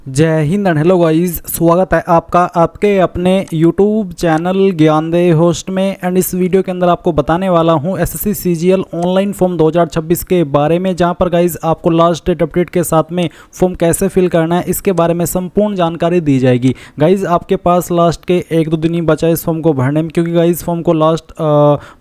जय Hind and hello guys, स्वागत है आपका आपके अपने YouTube चैनल ज्ञानदेह होस्ट में। एंड इस वीडियो के अंदर आपको बताने वाला हूं एसएससी सीजीएल ऑनलाइन फॉर्म 2026 के बारे में, जहां पर गाइस आपको लास्ट डेट अपडेट के साथ में फॉर्म कैसे फिल करना है इसके बारे में संपूर्ण जानकारी दी जाएगी। गाइस आपके पास लास्ट के 1-2 दिन ही बचा है इस फॉर्म को भरने में, क्योंकि गाइस फॉर्म को लास्ट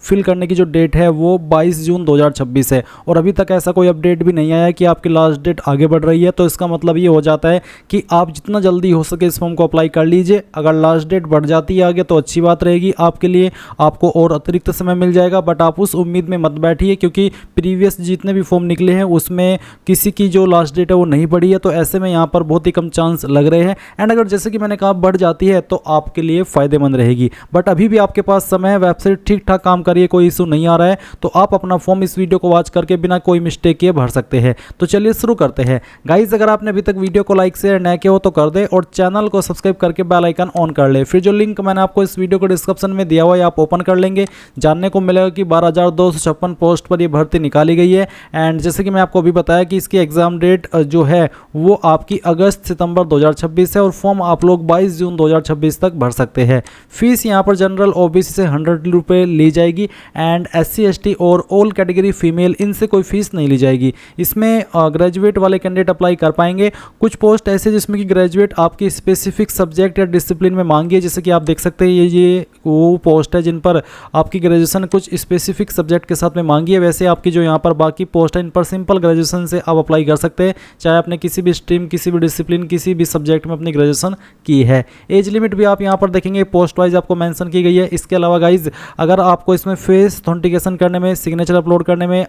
फिल करने की जो डेट है वो 22 जून 2026 है और अभी तक ऐसा कोई अपडेट भी नहीं आया कि आपकी लास्ट डेट आगे बढ़ रही है। तो इसका मतलब ये हो जाता है कि आप जितना जल्दी हो सके इस फॉर्म को अप्लाई कर लीजिए। अगर लास्ट डेट बढ़ जाती है आगे तो अच्छी बात रहेगी आपके लिए, आपको और अतिरिक्त समय मिल जाएगा। बट आप उस उम्मीद में मत बैठिए, क्योंकि प्रीवियस जितने भी फॉर्म निकले हैं उसमें किसी की जो लास्ट डेट है वो नहीं बढ़ी है, तो ऐसे में यहाँ पर बहुत ही कम चांस लग रहे हैं। एंड अगर जैसे कि मैंने कहा बढ़ जाती है तो आपके लिए फ़ायदेमंद रहेगी। बट अभी भी आपके पास समय है, वेबसाइट ठीक ठाक काम करिए, कोई इशू नहीं आ रहा है, तो आप अपना फॉर्म इस वीडियो को वॉच करके बिना कोई मिस्टेक किए भर सकते हैं। तो चलिए शुरू करते हैं। गाइज अगर आपने अभी तक वीडियो को लाइक शेयर न किया हो तो कर दे और चैनल को सब्सक्राइब करके बेल आइकन ऑन कर ले। फिर जो लिंक मैंने आपको इस वीडियो को डिस्क्रिप्शन में दिया हुआ है आप ओपन कर लेंगे, जानने को मिलेगा कि 12,256 पोस्ट पर ये भर्ती निकाली गई है। एंड जैसे कि मैं आपको अभी बताया कि इसकी एग्जाम डेट जो है वो आपकी अगस्त सितंबर 2026 है और फॉर्म आप लोग 22 जून 2026 तक भर सकते हैं। फीस यहाँ पर जनरल ओबीसी से 100 रुपये ली जाएगी एंड SC ST और ऑल कैटेगरी फीमेल इनसे कोई फीस नहीं ली जाएगी। इसमें ग्रेजुएट वाले कैंडिडेट अप्लाई कर पाएंगे। कुछ पोस्ट ऐसे जिसमें कि ग्रेजुएट आपकी स्पेसिफिक सब्जेक्ट या डिसिप्लिन में मांगी है, जैसे कि आप देख सकते हैं ये वो पोस्ट है जिन पर आपकी ग्रेजुएशन कुछ स्पेसिफिक सब्जेक्ट के साथ में मांगी है। वैसे आपकी जो यहाँ पर बाकी पोस्ट है इन पर सिंपल ग्रेजुएशन से आप अप्लाई कर सकते हैं, चाहे आपने किसी भी स्ट्रीम किसी भी डिसिप्लिन किसी भी सब्जेक्ट में अपनी ग्रेजुएशन की है। एज लिमिट भी आप यहाँ पर देखेंगे पोस्ट वाइज आपको मेंशन की गई है। इसके अलावा गाइज अगर आपको इसमें फेस ऑथेंटिकेशन करने में, सिग्नेचर अपलोड करने में,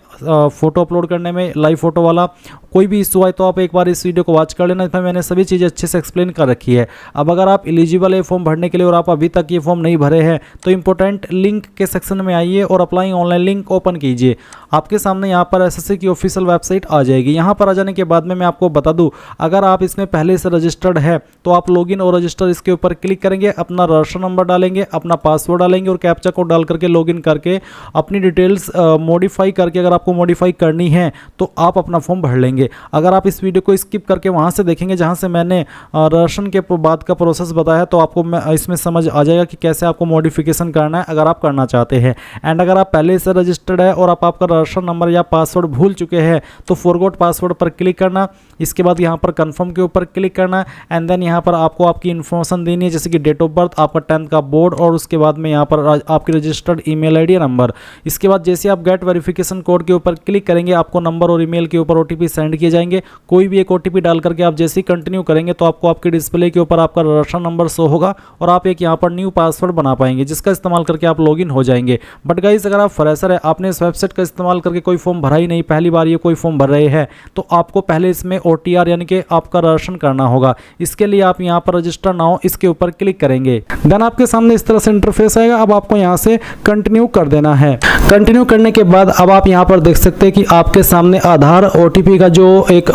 फोटो अपलोड करने में, लाइव फोटो वाला कोई भी इशू आए तो आप एक बार इस वीडियो को वॉच कर लेना, इसमें मैंने सभी चीज़ें अच्छे से एक्सप्लेन कर रखी है। अब अगर आप एलिजिबल है फॉर्म भरने के लिए और आप अभी तक ये फॉर्म नहीं भरे हैं तो इंपॉर्टेंट लिंक के सेक्शन में आइए और अप्लाई ऑनलाइन लिंक ओपन कीजिए। आपके सामने यहाँ पर एसएससी की ऑफिशियल वेबसाइट आ जाएगी। यहाँ पर आ जाने के बाद में मैं आपको बता दूँ, अगर आप इसमें पहले से रजिस्टर्ड है तो आप लॉगिन और रजिस्टर इसके ऊपर क्लिक करेंगे, अपना रजिस्टर नंबर डालेंगे, अपना पासवर्ड डालेंगे और कैप्चा कोड डाल करके लॉगिन करके अपनी डिटेल्स मॉडिफाई करके, अगर आपको मॉडिफाई करनी है तो आप अपना फॉर्म भर लेंगे। अगर आप इस वीडियो को स्किप करके वहाँ से देखेंगे जहाँ से मैंने रजिस्ट्रेशन के बाद का प्रोसेस बताया तो आपको इसमें समझ आ जाएगा कि कैसे आपको मॉडिफिकेशन करना है अगर आप करना चाहते हैं। एंड अगर आप पहले से रजिस्टर्ड है और आपका रजिस्टर नंबर या पासवर्ड भूल चुके हैं तो फॉरगॉट पासवर्ड पर क्लिक करना, इसके बाद यहाँ पर कंफर्म के ऊपर क्लिक करना एंड देन यहाँ पर आपको आपकी इन्फॉर्मेशन देनी है, जैसे कि डेट ऑफ बर्थ, आपका 10th का बोर्ड और उसके बाद में यहाँ पर आपकी रजिस्टर्ड ईमेल आईडी नंबर। इसके बाद जैसे आप गेट वेरिफिकेशन कोड के ऊपर क्लिक करेंगे आपको नंबर और ईमेल के ऊपर OTP सेंड किए जाएंगे। कोई भी एक OTP डाल करके आप जैसे ही कंटिन्यू करेंगे तो आपको आपके डिस्प्ले के ऊपर आपका रजिस्टर नंबर शो होगा और आप एक यहाँ पर न्यू पासवर्ड बना पाएंगे, जिसका इस्तेमाल करके आप लॉगिन हो जाएंगे। बट गाइस अगर आप फ्रेशर है, आपने इस वेबसाइट का इस्तेमाल करके कोई फॉर्म भरा ही नहीं, पहली बार ये कोई फॉर्म भर रहे हैं, तो आपको पहले इसमें OTR यानी कि आपका रजिस्ट्रेशन करना होगा। इसके लिए आप यहाँ पर रजिस्टर नाउ इसके ऊपर क्लिक करेंगे। देन आपके सामने इस तरह से इंटरफेस आएगा। अब आपको यहाँ से कंटिन्यू कर देना है। कंटिन्यू करने के बाद अब आप यहाँ पर देख सकते हैं कि आपके सामने आधार OTP का जो एक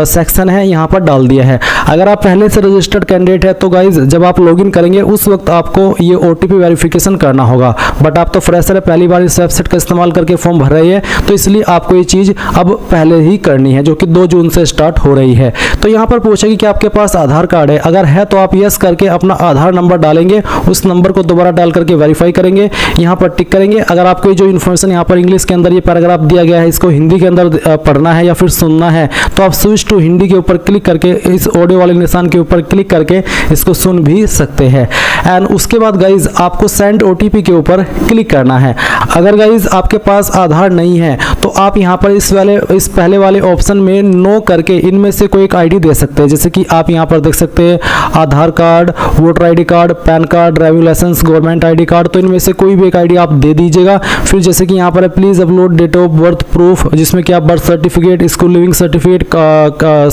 सेक्शन है यहाँ पर डाल दिया है। अगर आप पहले से रजिस्टर्ड कैंडिडेट है तो गाइज जब आप लॉगिन करेंगे उस वक्त आपको ये OTP वेरिफिकेशन करना होगा। बट आप तो फ्रेशर है, पहली बार इस वेबसाइट का इस्तेमाल करके फॉर्म भर रहे हैं, तो इसलिए आपको ये चीज़ अब पहले ही करनी है, जो कि 2 जून से स्टार्ट हो रही है। तो यहाँ पर पूछेगी कि आपके पास आधार कार्ड है, अगर है तो आप यस करके अपना आधार नंबर डालेंगे, उस नंबर को दोबारा डाल करके वेरीफाई करेंगे, यहाँ पर टिक करेंगे। अगर आपको जो इन्फॉर्मेशन यहाँ पर इंग्लिश के अंदर ये पैराग्राफ दिया गया है इसको हिंदी के अंदर पढ़ना है या फिर सुनना है तो आप स्विच टू हिंदी के ऊपर क्लिक करके इस ऑडियो वाले निशान के ऊपर क्लिक करके इसको सुन भी सकते हैं। एंड उसके बाद गाइज आपको सेंड OTP के ऊपर क्लिक करना है। अगर गाइज आपके पास आधार नहीं है तो आप यहाँ पर इस पहले वाले ऑप्शन में नो करके इनमें से कोई एक ID दे सकते हैं, जैसे कि आप यहाँ पर देख सकते हैं Aadhaar card, voter ID card, pan card, driving licence, government ID card, तो इनमें से कोई भी एक ID आप दे दीजिएगा। फिर जैसे कि यहाँ पर please upload date of birth proof, जिसमें कि आप birth certificate, school leaving certificate,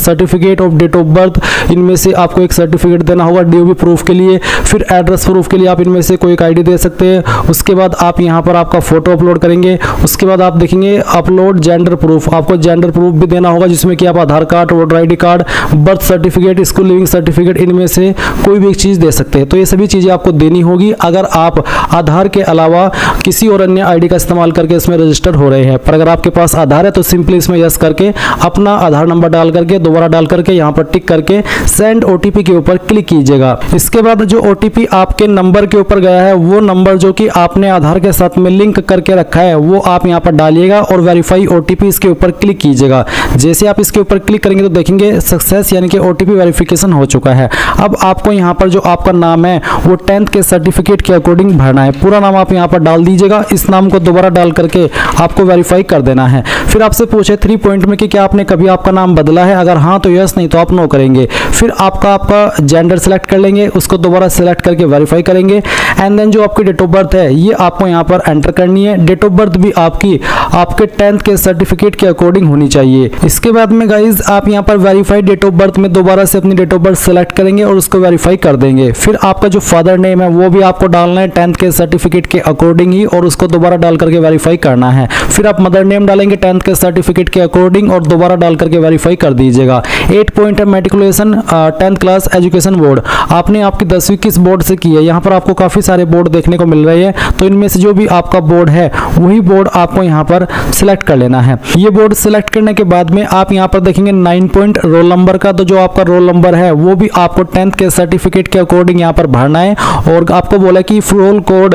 certificate of date of birth, इनमें से आपको एक सर्टिफिकेट देना होगा DOB प्रूफ के लिए। फिर एड्रेस प्रूफ के लिए आप इनमें से कोई एक ID दे सकते हैं। उसके बाद आप यहाँ पर आपका फोटो अपलोड करेंगे। उसके बाद आप देखेंगे अपलोड जेंडर प्रूफ, आपको जेंडर प्रूफ भी देना होगा, जिसमें कि आप Aadhaar card, voter ID card, birth certificate, school leaving certificate, इनमें से कोई भी एक चीज़ दे सकते हैं। तो ये सभी चीज़ें आपको देनी होगी अगर आप आधार के अलावा किसी और अन्य ID का इस्तेमाल करके इसमें रजिस्टर हो रहे हैं। पर अगर आपके पास आधार है तो सिंपली इसमें यस करके अपना आधार नंबर डाल करके दोबारा डाल करके यहाँ पर टिक करके सेंड OTP के ऊपर क्लिक कीजिएगा। इसके बाद जो OTP आपके नंबर के ऊपर गया है वो नंबर जो कि आपने आधार के साथ में लिंक करके रखा है वो आप यहाँ पर डालिएगा और वेरीफाई OTP इसके ऊपर क्लिक कीजिएगा। जैसे आप इसके ऊपर क्लिक करेंगे तो देखेंगे सक्सेस यानी कि OTP वेरिफिकेशन हो चुका है। अब आपको यहाँ पर जो आपका नाम है वो 10th के सर्टिफिकेट के अकॉर्डिंग भरना है। पूरा नाम आप यहाँ पर डाल दीजिएगा। इस नाम को दोबारा डाल करके आपको वेरीफाई कर देना है। फिर आपसे पूछे 3 पॉइंट में कि क्या आपने कभी आपका नाम बदला है, अगर हाँ तो यस, नहीं तो आप नो करेंगे। फिर आपका जेंडर सेलेक्ट कर लेंगे, उसको दोबारा सेलेक्ट करके वेरीफाई करेंगे। एंड देन जो आपकी डेट ऑफ बर्थ है ये आपको यहाँ पर एंटर करनी है। डेट ऑफ बर्थ भी आपके 10th के सर्टिफिकेट के अकॉर्डिंग होनी चाहिए। इसके बाद में गाइज आप यहाँ पर वेरीफाई डेट ऑफ बर्थ में दोबारा से अपनी डेट ऑफ बर्थ सेलेक्ट करेंगे और उसको वेरीफाई कर देंगे। फिर आपका जो फादर नेम है वो भी आपको डालना है 10th के सर्टिफिकेट के अकॉर्डिंग ही और उसको दोबारा डाल करके वेरीफाई करना है। फिर आप मदर नेम डालेंगे 10th के सर्टिफिकेट के अकॉर्डिंग और दोबारा डाल करके वेरीफाई कर दीजिएगा। 8 पॉइंट है matriculation 10th class education board, आपने आपकी 10वीं किस बोर्ड से की है। यहाँ पर आपको काफी सारे बोर्ड देखने को मिल रहे हैं, तो इनमें से जो भी आपका बोर्ड है वही बोर्ड आपको यहाँ पर सिलेक्ट कर लेना है। ये बोर्ड सिलेक्ट करने के बाद में आप यहाँ पर देखेंगे 9 पॉइंट रोल नंबर का, तो जो आपका रोल नंबर है वो भी आपको 10th के सर्टिफिकेट के अकॉर्डिंग यहाँ पर भरना है। और आपको बोला कि roll code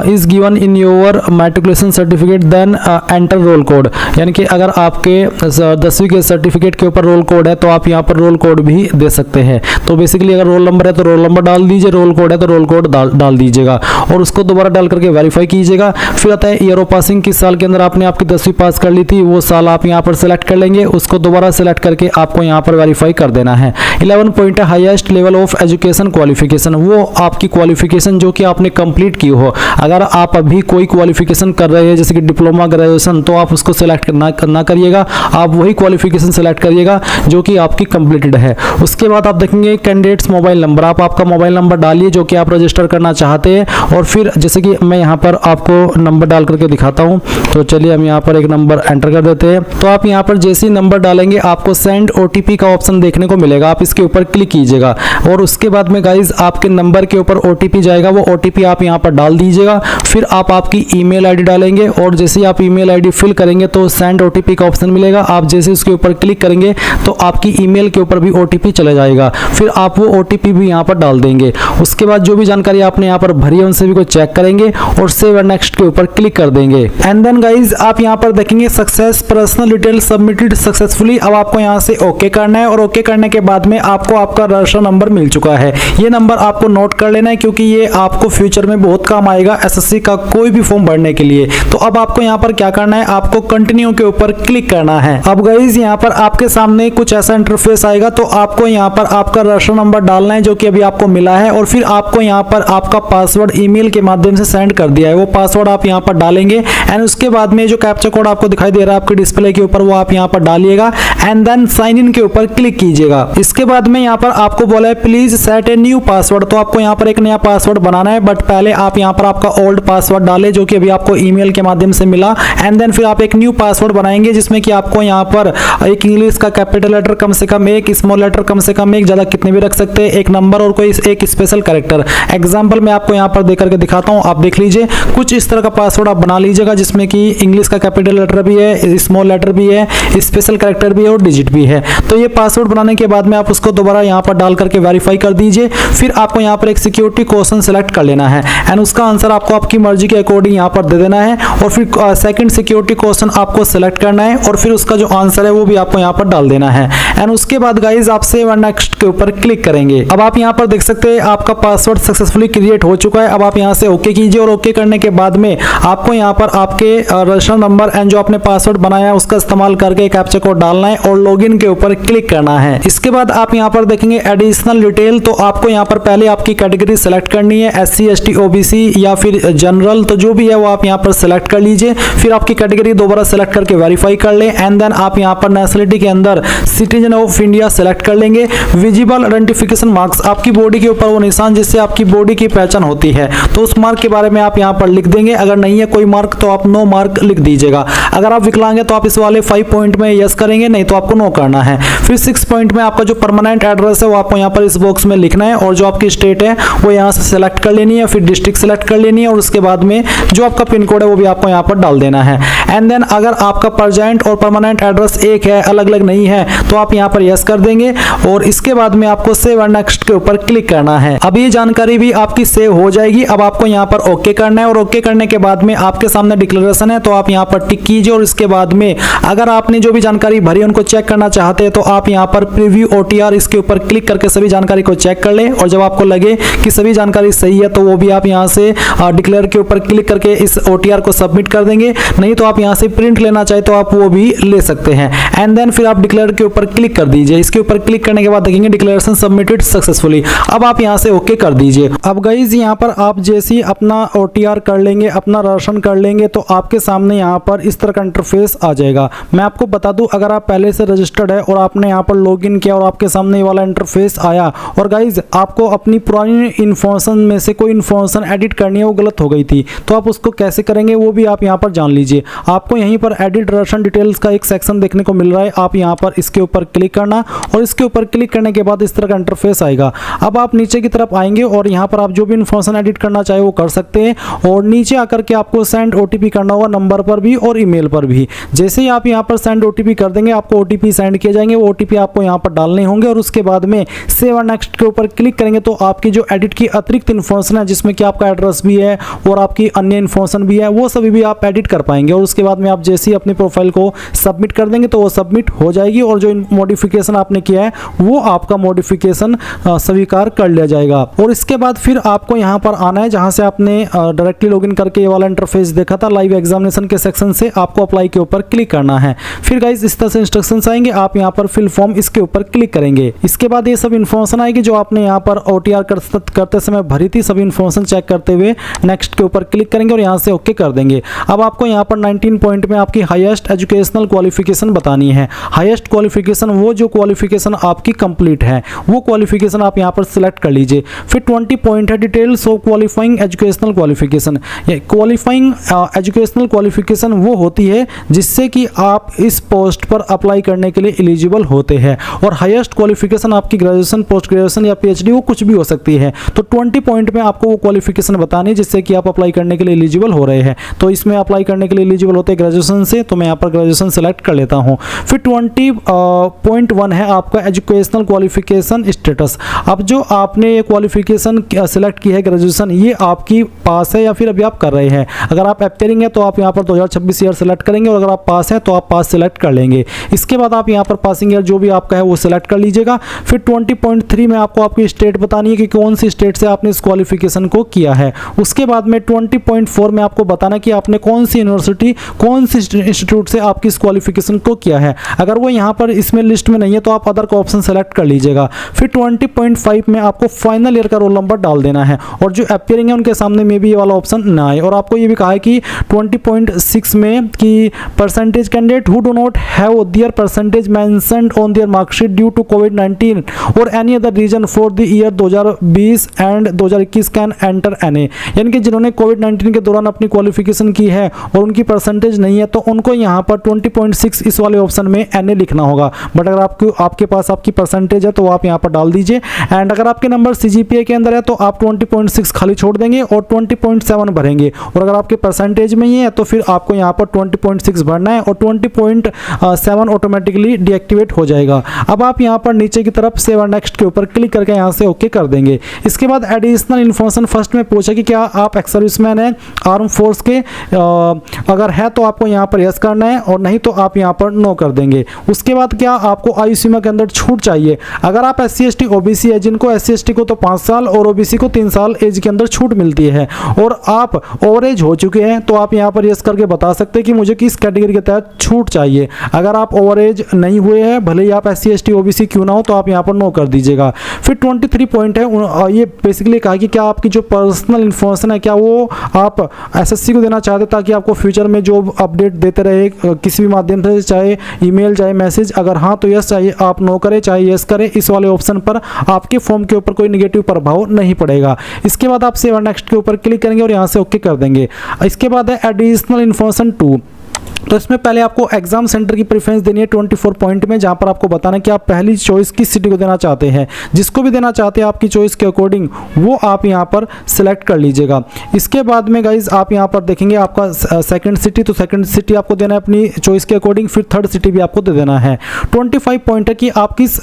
is given in your matriculation certificate then enter roll code, यानी कि अगर आपके 10वीं के सर्टिफिकेट के ऊपर रोल कोड है तो आप यहाँ पर रोल कोड भी दे सकते हैं। तो बेसिकली अगर रोल नंबर है तो रोल नंबर डाल दीजिए, रोल कोड है तो रोल कोड डाल दीजिएगा और उसको दोबारा डाल करके वेरीफाई कीजिएगा। फिर आता है ईयर ऑफ पासिंग, किस साल के अंदर आपने आपकी 10वीं पास कर ली थी वो साल आप यहाँ पर सेलेक्ट कर लेंगे, उसको दोबारा सेलेक्ट करके आपको यहाँ पर वेरीफाई कर देना है। 11 पॉइंट है highest level of education qualification, वो आपकी क्वालिफिकेशन जो कि आपने कंप्लीट की हो। अगर आप अभी कोई क्वालिफिकेशन कर रहे हैं जैसे कि डिप्लोमा ग्रेजुएशन तो आप उसको सेलेक्ट ना करिएगा, आप वही क्वालिफिकेशन सेलेक्ट करिएगा जो कि आपकी कंप्लीटेड है। उसके बाद आप देखेंगे कैंडिडेट्स मोबाइल नंबर, आप आपका मोबाइल नंबर डालिए जो कि आप रजिस्टर करना चाहते हैं। और फिर जैसे कि मैं यहाँ पर आपको नंबर डाल करके दिखाता हूँ, तो चलिए हम यहाँ पर एक नंबर एंटर कर देते हैं। तो आप यहाँ पर जैसे ही नंबर डालेंगे आपको सेंड OTP का ऑप्शन देखने को मिलेगा, आप इसके ऊपर क्लिक कीजिएगा और उसके बाद में गाइज आपके नंबर के ऊपर OTP जाएगा, वो OTP आप यहाँ पर डाल दीजिएगा। फिर आप आपकी ईमेल आईडी डालेंगे और जैसे ही आप ईमेल आईडी फिल करेंगे तो सेंड OTP का ऑप्शन मिलेगा, आप जैसे उसके ऊपर क्लिक करेंगे तो आपकी ईमेल के ऊपर भी OTP चला जाएगा। फिर आप वो OTP भी यहाँ पर डाल देंगे। उसके बाद जो भी जानकारी आपने यहाँ पर भरी है उनसे भी को चेक करेंगे और सेव एंड नेक्स्ट के ऊपर क्लिक कर देंगे। एंड देन गाइज आप यहाँ पर देखेंगे success personal detail submitted successfully. अब आपको यहाँ से ओके करना है और ओके करने के बाद में आपको आपका रजिस्टर नंबर मिल चुका है। ये नंबर आपको नोट कर लेना है क्योंकि ये आपको फ्यूचर में बहुत काम आएगा SSC का कोई भी फॉर्म भरने के लिए। तो अब आपको यहाँ पर क्या करना है, आपको कंटिन्यू के ऊपर क्लिक करना है। अब गाइज यहाँ पर आपके सामने कुछ ऐसा इंटरफेस आएगा, तो आपको यहाँ पर आपका रजिस्टर नंबर डालना है जो कि अभी आपको मिला है और फिर आपको यहाँ पर आपका पासवर्ड ईमेल के माध्यम से सेंड कर दिया है, वो पासवर्ड आप यहाँ पर डालेंगे। एंड उसके बाद में जो कैप्चा कोड आपको दिखाई दे रहा है आपके डिस्प्ले के ऊपर वो आप यहाँ पर डालिएगा एंड देन साइन इन के ऊपर क्लिक कीजिएगा। इसके बाद में यहाँ पर आपको बोला है please set a new password, तो आपको यहाँ पर एक नया पासवर्ड बनाना है, बट पहले आप यहाँ पर आपका ओल्ड पासवर्ड डालें जो कि अभी आपको ईमेल के माध्यम से मिला। एंड देन फिर आप एक न्यू पासवर्ड बनाएंगे जिसमें कि आपको यहाँ पर एक इंग्लिश का कैपिटल लेटर कम से कम एक, स्मॉल लेटर कम से कम एक, ज्यादा कितने भी रख सकते हैं, एक नंबर और कोई एक स्पेशल कैरेक्टर। एग्जाम्पल मैं आपको यहाँ पर देकर के दिखाता हूँ, आप देख लीजिए। कुछ इस तरह का पासवर्ड आप बना लीजिएगा जिसमें कि इंग्लिश का कैपिटल लेटर भी है, स्मॉल लेटर भी है, स्पेशल कैरेक्टर भी है और डिजिट भी है। तो ये पासवर्ड बनाने के बाद में आप उसको दोबारा यहाँ पर डाल करके वेरीफाई कर दीजिए। फिर आपको यहाँ पर एक सिक्योरिटी क्वेश्चन सेलेक्ट कर लेना है एंड उसका आंसर आपको आपकी मर्जी के अकॉर्डिंग यहाँ पर दे देना है और फिर सेकंड सिक्योरिटी क्वेश्चन आपको सेलेक्ट करना है और फिर उसका जो आंसर है वो भी आपको यहाँ पर डाल देना है। एंड उसके बाद गाइज आप सेव एंड नेक्स्ट के ऊपर क्लिक करेंगे। अब आप यहाँ पर देख सकते हैं आपका पासवर्ड सक्सेसफुली क्रिएट हो चुका है। अब आप यहाँ से ओके कीजिए और ओके करने के बाद में आपको यहाँ पर आपके रजिस्टर नंबर एंड जो आपने पासवर्ड बनाया है उसका इस्तेमाल करके कैप्चा कोड डालना है और लॉगिन के ऊपर क्लिक करना है। इसके बाद आप यहाँ पर देखेंगे एडिशनल डिटेल, तो आपको यहाँ पर पहले आपकी कैटेगरी सेलेक्ट करनी है, SC ST OBC या फिर जनरल, तो जो भी है वो आप यहाँ पर सेलेक्ट कर लीजिए। फिर आपकी कैटेगरी दोबारा सेलेक्ट करके वेरीफाई कर ले एंड देन आप यहाँ पर नेशनलिटी के अंदर सिटीजन ऑफ इंडिया सेलेक्ट कर लेंगे। विजिबल आइडेंटिफिकेशन मार्क्स, आपकी बॉडी के ऊपर वो निशान जिससे आपकी बॉडी की पहचान होती है, तो उस मार्क के बारे में आप यहाँ पर लिख देंगे। अगर नहीं है कोई मार्क तो आप नो मार्क लिख दीजिएगा। अगर आप विकलांग हैं तो आप इस वाले 5 पॉइंट में यस करेंगे, नहीं तो आपको नो करना है। फिर 6 पॉइंट में आपका जो परमानेंट एड्रेस है वो आपको यहाँ पर इस बॉक्स में लिखना है, और जो आपकी स्टेट है वो यहाँ से सिलेक्ट कर लेनी है, फिर डिस्ट्रिक्ट सिलेक्ट कर लेनी है, और उसके बाद में जो आपका पिन कोड है वो भी आपको यहाँ पर डाल देना है। एंड देन अगर आपका प्रेजेंट और परमानेंट एड्रेस एक है, अलग अलग नहीं है, तो आप यहाँ पर यस कर देंगे, और इसके बाद में आपको सेव एंड नेक्स्ट के ऊपर क्लिक करना है। अब ये जानकारी भी आपकी सेव हो जाएगी। अब आपको यहाँ पर ओके करना है, और ओके करने के बाद में आपके सामने डिक्लेरेशन है तो आप यहाँ पर टिक कीजिए, और इसके बाद में अगर आपने जो भी जानकारी भरी उनको चेक करना चाहते हैं तो आप यहाँ पर प्रीव्यू OTR इसके ऊपर क्लिक करके सभी जानकारी को चेक कर लें, और जब आपको लगे कि सभी जानकारी सही है तो वो भी आप यहाँ से डिक्लेयर के ऊपर क्लिक करके इस OTR को सबमिट कर देंगे। नहीं तो आप यहाँ से प्रिंट लेना चाहे तो आप वो भी ले सकते हैं। एंड देन फिर आप डिक्लेयर के ऊपर क्लिक कर दीजिए। इसके ऊपर क्लिक करने के बाद देखेंगे डिक्लेरेशन सबमिटेड सक्सेसफुली। अब आप यहाँ से ओके कर दीजिए। अब गाइज यहाँ पर आप जैसे ही अपना OTR कर लेंगे, अपना राशन कर लेंगे, तो आपके सामने यहाँ पर इस तरह का इंटरफेस आ जाएगा। मैं आपको बता दूं, अगर आप पहले से रजिस्टर्ड है और आपने यहाँ पर लॉगिन किया और आपके सामने ये वाला इंटरफेस आया, और गाइज आपको अपनी पुरानी इन्फॉर्मेशन में से कोई इन्फॉर्मेशन एडिट करनी है, वो गलत हो गई थी, तो आप उसको कैसे करेंगे वो भी आप यहाँ पर जान लीजिए। आपको यहीं पर एडिट राशन डिटेल्स का एक सेक्शन देखने को मिल रहा है, आप यहाँ पर इसके ऊपर क्लिक करना, और इसके ऊपर क्लिक करने के बाद इस तरह का इंटरफेस आएगा। अब आप नीचे की तरफ आएंगे और यहाँ पर आप जो भी इन्फॉर्मेशन एडिट करना चाहे वो कर सकते हैं, और नीचे आकर के आपको सेंड OTP करना होगा, नंबर पर भी और ईमेल पर भी। जैसे ही आप यहाँ पर सेंड OTP कर देंगे, आपको OTP सेंड किए जाएंगे, वो OTP आपको यहाँ पर डालने होंगे, और उसके बाद में सेव एंड नेक्स्ट के ऊपर क्लिक करेंगे तो आपकी जो एडिट की अतिरिक्त इन्फॉर्मेशन है, जिसमें कि आपका एड्रेस भी है और आपकी अन्य इन्फॉर्मेशन भी है, वो सभी भी आप एडिट कर पाएंगे। और उसके बाद में आप जैसे ही अपनी प्रोफाइल को सबमिट कर देंगे तो वो सबमिट हो जाएगी, और जो मॉडिफिकेशन आपने किया है वो आपका मॉडिफिकेशन स्वीकार कर लिया जाएगा। और इसके बाद फिर आपको यहाँ पर आना है जहाँ से आपने डायरेक्टली लॉगिन करके ये वाला इंटरफेस देखा था, लाइव एग्जामिनेशन के सेक्शन से आपको अप्लाई के ऊपर क्लिक करना है। फिर गाइस इस तरह से इंस्ट्रक्शंस आएंगे, आप यहाँ पर फिल फॉर्म इसके ऊपर क्लिक करेंगे। इसके बाद ये सब इन्फॉर्मेशन आएगी जो आपने यहाँ पर OTR करते समय भरी थी, सभी इन्फॉर्मेशन चेक करते हुए नेक्स्ट के ऊपर क्लिक करेंगे और यहाँ से ओके कर देंगे। अब आपको यहाँ पर 19 पॉइंट में आपकी हाईएस्ट एजुकेशनल क्वालिफिकेशन बतानी है। हाईएस्ट क्वालिफिकेशन वो जो क्वालिफिकेशन आपकी कंप्लीट है, वो क्वालिफिकेशन आप यहाँ पर सिलेक्ट कर लीजिए। फिर 20 पॉइंट है details of qualifying educational qualification. Qualifying educational qualification वो होती है जिससे कि आप इस पोस्ट पर अप्लाई करने के लिए एलिजिबल होते हैं, और हाईएस्ट क्वालिफिकेशन आपकी ग्रेजुएशन, पोस्ट ग्रेजुएशन या PhD वो कुछ भी हो सकती है। तो 20 पॉइंट में आपको वो क्वालिफिकेशन बतानी है जिससे कि आप अप्लाई करने के लिए एलिजिबल हो रहे हैं। तो इसमें अप्लाई करने के लिए एलिजिबल होते हैं ग्रेजुएशन से, तो मैं यहाँ पर ग्रेजुएशन सेलेक्ट कर लेता हूँ। फिर 20.1 है आपका एजुकेशनल क्वालिफिकेशन स्टेटस। अब जो आपने ये क्वालिफिकेशन सेलेक्ट की है ग्रेजुएशन, ये आपकी पास है या फिर अभी आप कर रहे हैं। अगर आप एपियरिंग है तो आप यहाँ पर 2026 ईयर सेलेक्ट करेंगे, और अगर आप पास हैं तो आप पास सेलेक्ट कर लेंगे। इसके बाद आप यहाँ पर पासिंग ईयर जो भी आपका है वो सेलेक्ट कर लीजिएगा। फिर 20.3 में आपको आपकी स्टेट बतानी है कि कौन सी स्टेट से आपने इस क्वालिफिकेशन को किया है। उसके बाद में 20.4 में आपको बताना कि आपने कौन सी यूनिवर्सिटी, कौन सी इंस्टीट्यूट से आपकी इस क्वालिफिकेशन को किया है। अगर वो यहाँ पर इसमें लिस्ट में नहीं है तो आप अदर का ऑप्शन सेलेक्ट कर लीजिएगा। फिर 20.5 में आपको फाइनल ईयर का रोल नंबर डाल देना है, और जो अपियरिंग है उनके सामने में भी ये वाला ऑप्शन ना आए। और आपको ये भी कहा है कि 20.6 में कि percentage candidate who do not have their percentage mentioned on their marksheet due to COVID और any other reason for the year 2020 and 2021 can enter NA। यानी कि जिन्होंने कोविड-19 के दौरान अपनी क्वालिफिकेशन की है और उनकी परसेंटेज नहीं है, तो उनको यहाँ पर 20.6 इस वाले ऑप्शन में NA लिखना होगा। बट अगर आपके पास आपकी परसेंटेज है तो आप यहाँ पर डाल दीजिए। एंड अगर आपके नंबर CGPA के अंदर है तो आप 20.6 खाली छोड़ देंगे और 20.7 भरेंगे, और अगर आपके परसेंटेज में ही है तो फिर आपको यहाँ पर 20.6 भरना है, और 20.7 ऑटोमेटिकली डीएक्टिवेट हो जाएगा। अब आप यहाँ पर नीचे की तरफ सेव एंड नेक्स्ट के ऊपर क्लिक करके यहाँ से ओके कर देंगे। इसके बाद एडिशनल इन्फॉर्मेशन फर्स्ट में पूछा कि क्या आप एक्स सर्विसमैन हैं आर्म फोर्स के, अगर है तो आपको यहाँ पर यस करना है, और नहीं तो आप यहाँ पर नो कर देंगे। उसके बाद क्या आपको आयु सीमा के अंदर छूट चाहिए। अगर आप SC ST OBC है, जिनको SC ST को तो 5 साल और OBC को 3 साल एज के अंदर छूट मिलती है, और आप ओवर एज हो चुके हैं तो आप यहाँ पर यस करके बता सकते हैं कि मुझे किस कैटेगरी के तहत छूट चाहिए। अगर आप ओवर एज नहीं हुए हैं, भले ही आप SC ST OBC क्यों ना हो, तो आप यहाँ पर नो कर दीजिएगा। फिर 23 पॉइंट है, ये बेसिकली कहा कि क्या आपकी जो पर्सनल इन्फॉर्मेशन है क्या वो आप SSC को देना चाहते ताकि आपको फ्यूचर में जो अपडेट देते रहे किसी भी माध्यम से, चाहे ईमेल चाहे मैसेज। अगर हाँ तो यस चाहिए, आप नो करें चाहे यस करें, इस वाले ऑप्शन पर आपके फॉर्म के ऊपर कोई नेगेटिव प्रभाव नहीं पड़ेगा। इसके बाद आप सेव एंड नेक्स्ट के ऊपर क्लिक करेंगे और यहाँ से ओके कर देंगे। इसके बाद है एडिशनल इन्फॉर्मेशन 2। तो इसमें पहले आपको एग्जाम सेंटर की प्रेफरेंस देनी है 24 पॉइंट में, जहां पर आपको बताना है कि आप पहली चॉइस किस सिटी को देना चाहते हैं। जिसको भी देना चाहते हैं आपकी चॉइस के अकॉर्डिंग वो आप यहां पर सिलेक्ट कर लीजिएगा। इसके बाद में गाइज आप यहां पर देखेंगे आपका सेकंड सिटी, तो सेकंड सिटी आपको देना है अपनी चॉइस के अकॉर्डिंग, फिर थर्ड सिटी भी आपको दे देना है। 25 पॉइंट है कि आप किस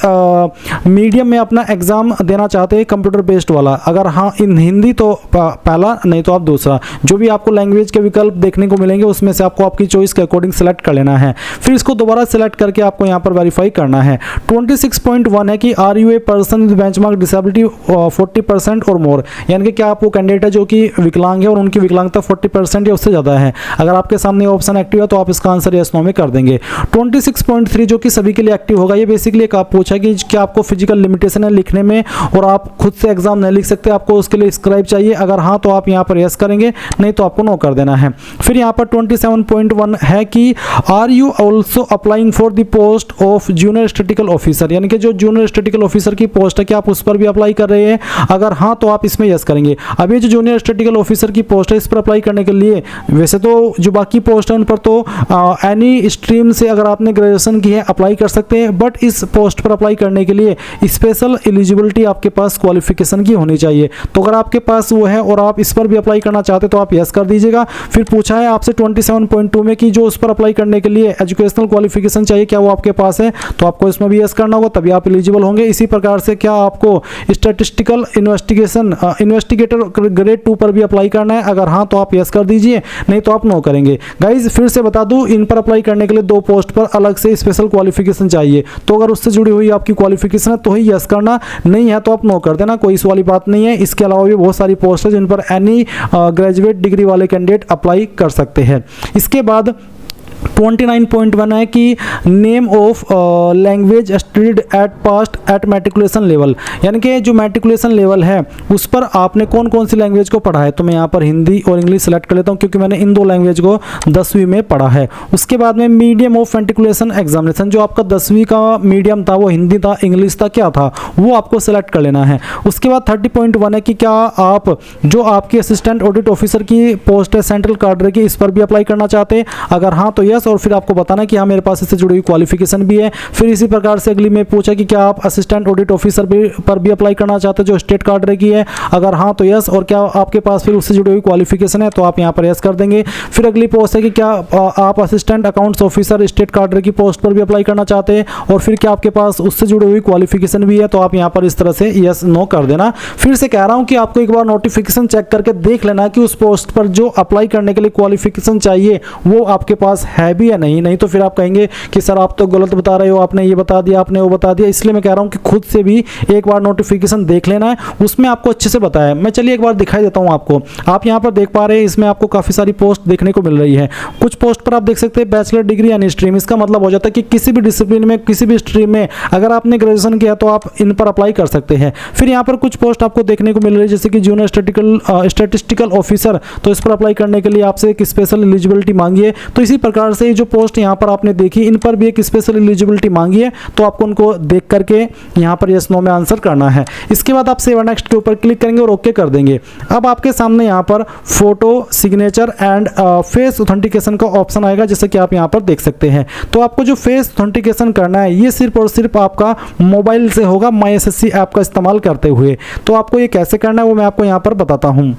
मीडियम में अपना एग्जाम देना चाहते हैं, कंप्यूटर बेस्ड वाला। अगर हाँ इन हिंदी तो पहला, नहीं तो आप दूसरा। जो भी आपको लैंग्वेज के विकल्प देखने को मिलेंगे उसमें से आपको आपकी चॉइस के अकॉर्डिंग सेलेक्ट कर लेना है। फिर इसको दोबारा सेलेक्ट करके आपको यहां पर वेरीफाई करना है। 26.1 है कि are you a person with benchmark disability 40% और मोर, यानी कि क्या आप वो कैंडिडेट है जो कि विकलांग है और उनकी विकलांगता 40% या उससे ज़्यादा है। अगर आपके सामने ऑप्शन एक्टिव है तो आप इसका आंसर यस नो में कर देंगे। 26.3 जो कि सभी के लिए एक्टिव होगा, ये बेसिकली एक आप पूछा कि क्या आपको फिजिकल लिमिटेशन है लिखने में और आप खुद से एग्जाम नहीं लिख सकते, आपको उसके लिए स्क्राइब चाहिए। अगर हाँ तो आप यहाँ पर यस करेंगे, नहीं तो आपको नो कर देना है। फिर यहाँ पर 27.1 है कि are you also applying for the post of junior statistical officer, यानी कि जो जूनियर स्टैटिस्टिकल ऑफिसर की पोस्ट है क्या आप उस पर भी अप्लाई कर रहे हैं। अगर हाँ तो आप इसमें यस करेंगे। अब ये जो जूनियर स्टैटिस्टिकल ऑफिसर की पोस्ट है इस पर अप्लाई करने के लिए, वैसे तो जो बाकी पोस्ट है उन पर तो एनी स्ट्रीम से अगर आपने ग्रेजुएशन की है अप्लाई कर सकते हैं, बट इस पोस्ट पर अप्लाई करने के लिए स्पेशल एलिजिबिलिटी आपके पास क्वालिफिकेशन की होनी चाहिए। तो अगर आपके पास वो है और आप इस पर भी अप्लाई करना चाहते तो आप यस कर दीजिएगा। फिर पूछा है आपसे 27.2 में कि जो उस पर अप्लाई करने के लिए एजुकेशनल क्वालिफिकेशन चाहिए क्या वो आपके पास है, तो आपको इसमें भी यस करना होगा, तभी आप एलिजिबल होंगे। इसी प्रकार से क्या आपको स्टैटिस्टिकल इन्वेस्टिगेटर ग्रेड 2 पर भी अप्लाई करना है, अगर हाँ तो आप यस कर दीजिए, नहीं तो आप नो करेंगे। गाइज फिर से बता दूं, इन पर अप्लाई करने के लिए 2 पोस्ट पर अलग से स्पेशल क्वालिफिकेशन चाहिए। तो अगर उससे जुड़ी हुई आपकी क्वालिफिकेशन है तो ही यस करना, नहीं है तो आप नो कर देना, कोई इस वाली बात नहीं है। इसके अलावा भी बहुत सारी पोस्ट है जिन पर एनी ग्रेजुएट डिग्री वाले कैंडिडेट अप्लाई कर सकते हैं। इसके बाद 29.1 है कि name of language studied at passed at matriculation level, यानी कि जो मैट्रिकुलेशन लेवल है उस पर आपने कौन कौन सी लैंग्वेज को पढ़ा है। तो मैं यहाँ पर हिंदी और इंग्लिश सेलेक्ट कर लेता हूँ क्योंकि मैंने इन 2 लैंग्वेज को 10वीं में पढ़ा है। उसके बाद में मीडियम ऑफ मैट्रिकुलेशन एग्जामिनेशन, जो आपका 10वीं का मीडियम था वो हिंदी था, इंग्लिश था, क्या था वो आपको सेलेक्ट कर लेना है। उसके बाद 30.1 है कि क्या आप जो आपकी असिस्टेंट ऑडिट ऑफिसर की पोस्ट है सेंट्रल कार्डर की, इस पर भी अप्लाई करना चाहते हैं। अगर हाँ तो यस, और फिर आपको बताना कि हाँ मेरे पास इससे जुड़ी हुई क्वालिफिकेशन भी है। फिर इसी प्रकार से अगली में पूछा कि क्या आप असिस्टेंट ऑडिट ऑफिसर पर भी अप्लाई करना चाहते हैं जो स्टेट कार्डर की है। अगर हाँ तो यस, और क्या आपके पास फिर उससे जुड़ी हुई क्वालिफिकेशन है तो आप यहाँ पर यस कर देंगे। फिर अगली पोस्ट है कि क्या आप असिस्टेंट अकाउंट्स ऑफिसर स्टेट कार्डर की पोस्ट पर भी अप्लाई करना चाहते हैं और फिर क्या आपके पास उससे जुड़ी हुई क्वालिफिकेशन भी है, तो आप यहाँ पर इस तरह से यस नो कर देना। फिर से कह रहा हूँ कि आपको एक बार नोटिफिकेशन चेक करके देख लेना कि उस पोस्ट पर जो अप्लाई करने के लिए क्वालिफिकेशन चाहिए वो आपके पास है भी या नहीं तो फिर आप कहेंगे कि सर आप तो गलत बता रहे हो, आपने ये बता दिया, आपने वो बता दिया। इसलिए मैं कह रहा हूं कि खुद से भी एक बार नोटिफिकेशन देख लेना है, उसमें आपको अच्छे से बताया। मैं चलिए एक बार दिखाई देता हूं आपको। आप यहां पर देख पा रहे हैं इसमें आपको काफ़ी सारी पोस्ट देखने को मिल रही है। कुछ पोस्ट पर आप देख सकते हैं बैचलर डिग्री एनी स्ट्रीम, इसका मतलब हो जाता है कि किसी भी डिसिप्लिन में किसी भी स्ट्रीम में अगर आपने ग्रेजुएशन किया तो आप इन पर अप्लाई कर सकते हैं। फिर यहाँ पर कुछ पोस्ट आपको देखने को मिल रही है जैसे कि जूनियर स्टैटिस्टिकल ऑफिसर, तो इस पर अप्लाई करने के लिए आपसे एक स्पेशल एलिजिबिलिटी मांगी है। तो इसी प्रकार से जो पोस्ट यहाँ पर आपने देखी इन पर भी एक स्पेशल एलिजिबिलिटी मांगी है, तो आपको उनको देख करके यहाँ पर यस नो में आंसर करना है। इसके बाद आप सेव नेक्स्ट के ऊपर क्लिक करेंगे और ओके कर देंगे। अब आपके सामने यहाँ पर photo signature and face authentication का ऑप्शन आएगा जैसे कि आप यहाँ पर देख सकते हैं। तो आपको जो फेस ऑथेंटिकेशन करना है ये सिर्फ और सिर्फ आपका मोबाइल से होगा MySSC ऐप का इस्तेमाल करते हुए। तो आपको ये कैसे करना है वो मैं आपको यहाँ पर बताता हूँ।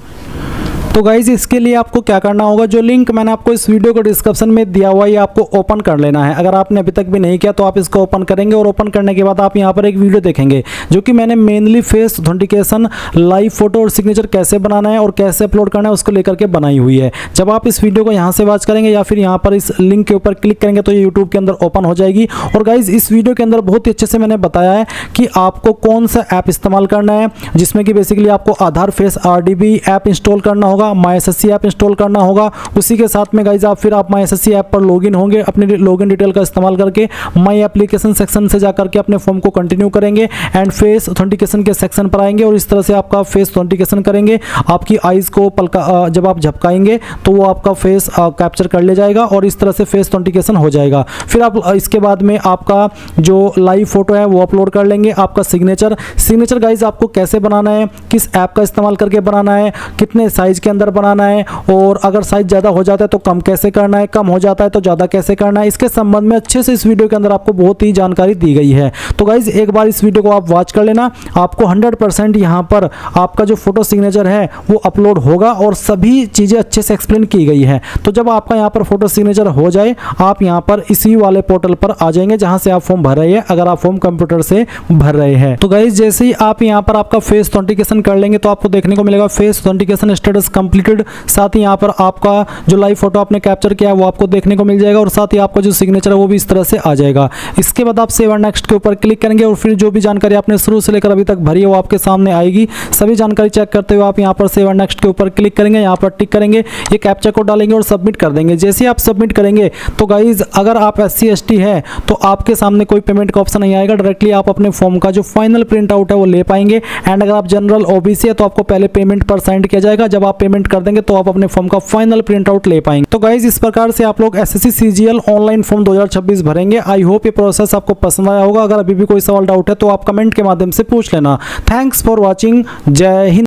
तो गाइज इसके लिए आपको क्या करना होगा, जो लिंक मैंने आपको इस वीडियो के डिस्क्रिप्शन में दिया हुआ है ये आपको ओपन कर लेना है। अगर आपने अभी तक भी नहीं किया तो आप इसको ओपन करेंगे और ओपन करने के बाद आप यहाँ पर एक वीडियो देखेंगे जो कि मैंने mainly face authentication live photo और सिग्नेचर कैसे बनाना है और कैसे अपलोड करना है उसको लेकर के बनाई हुई है। जब आप इस वीडियो को यहाँ से वॉच करेंगे या फिर यहाँ पर इस लिंक के ऊपर क्लिक करेंगे तो ये यूट्यूब के अंदर ओपन हो जाएगी। और गाइज इस वीडियो के अंदर बहुत ही अच्छे से मैंने बताया है कि आपको कौन सा ऐप इस्तेमाल करना है, जिसमें कि बेसिकली आपको आधार फेस RDB ऐप इंस्टॉल करना होगा, MySSC ऐप इंस्टॉल करना होगा। उसी के साथ में गाइज आप फिर आप MySSC ऐप पर लॉगिन होंगे, अपनी लॉगिन डिटेल का इस्तेमाल करके माई एप्लीकेशन सेक्शन से जाकर के अपने फॉर्म को कंटिन्यू करेंगे एंड फेस ऑथेंटिकेशन के सेक्शन पर आएंगे और इस तरह से आपका फेस ऑथेंटिकेशन करेंगे। आपकी आईज को पलका जब आप झपकाएंगे तो वो आपका फेस कैप्चर कर ले जाएगा और इस तरह से फेस ऑथेंटिकेशन हो जाएगा। फिर आप इसके बाद में आपका जो लाइव फोटो है वो अपलोड कर लेंगे। आपका सिग्नेचर गाइज आपको कैसे बनाना है, किस ऐप का इस्तेमाल करके बनाना है, कितने साइज के अंदर बनाना है, और अगर साइज ज़्यादा हो जाता है तो कम कैसे करना है, कम हो जाता है तो ज़्यादा कैसे करना है, इसके संबंध में अच्छे से इस वीडियो के अंदर आपको बहुत ही जानकारी दी गई है। तो गाइज एक बार इस वीडियो को आप वॉच कर लेना, आपको 100% यहाँ पर आपका जो फोटो सिग्नेचर है वो अपलोड होगा और सभी चीज़ें अच्छे से एक्सप्लेन की गई है। तो जब आपका यहाँ पर फोटो सिग्नेचर हो जाए, आप यहाँ पर इसी वाले पोर्टल पर आ जाएंगे जहाँ से आप फॉर्म भर रहे हैं, अगर आप फॉर्म कंप्यूटर से भर रहे हैं। तो गाइज जैसे ही आप यहाँ पर आपका फेस ऑथेंटिकेशन कर लेंगे तो आपको देखने को मिलेगा फेस ऑथेंटिकेशन स्टेटस कंप्लीटेड। साथ ही यहाँ पर आपका जो लाइव फोटो आपने कैप्चर किया है वो आपको देखने को मिल जाएगा, और साथ ही आपका जो सिग्नेचर है वो भी इस तरह से आ जाएगा। इसके बाद आप सेव एंड नेक्स्ट के ऊपर क्लिक करेंगे और फिर जो भी जानकारी आपने शुरू से लेकर अभी तक भरी है वो आपके सामने आएगी। सभी जानकारी चेक करते हुए आप यहाँ पर सेव एंड नेक्स्ट के ऊपर क्लिक करेंगे, यहाँ पर टिक करेंगे, ये कैप्चा कोड डालेंगे और सबमिट कर देंगे। जैसे ही आप सबमिट करेंगे तो गाइज अगर आप SC ST है तो आपके सामने कोई पेमेंट का ऑप्शन नहीं आएगा, डायरेक्टली आप अपने फॉर्म का जो फाइनल प्रिंट आउट है वो ले पाएंगे। एंड अगर आप जनरल OBC है तो आपको पहले पेमेंट पर सेंड किया जाएगा, जब आप पेमेंट कर देंगे तो आप अपने फॉर्म का फाइनल प्रिंट आउट ले पाएंगे। तो गाइज इस प्रकार से आप लोग SSC CGL ऑनलाइन फॉर्म 2026 भरेंगे। आई होप ये प्रोसेस आपको पसंद आया होगा। अगर अभी भी कोई सवाल डाउट है तो आप कमेंट के माध्यम से पूछ लेना। Thanks for watching. जय हिंद।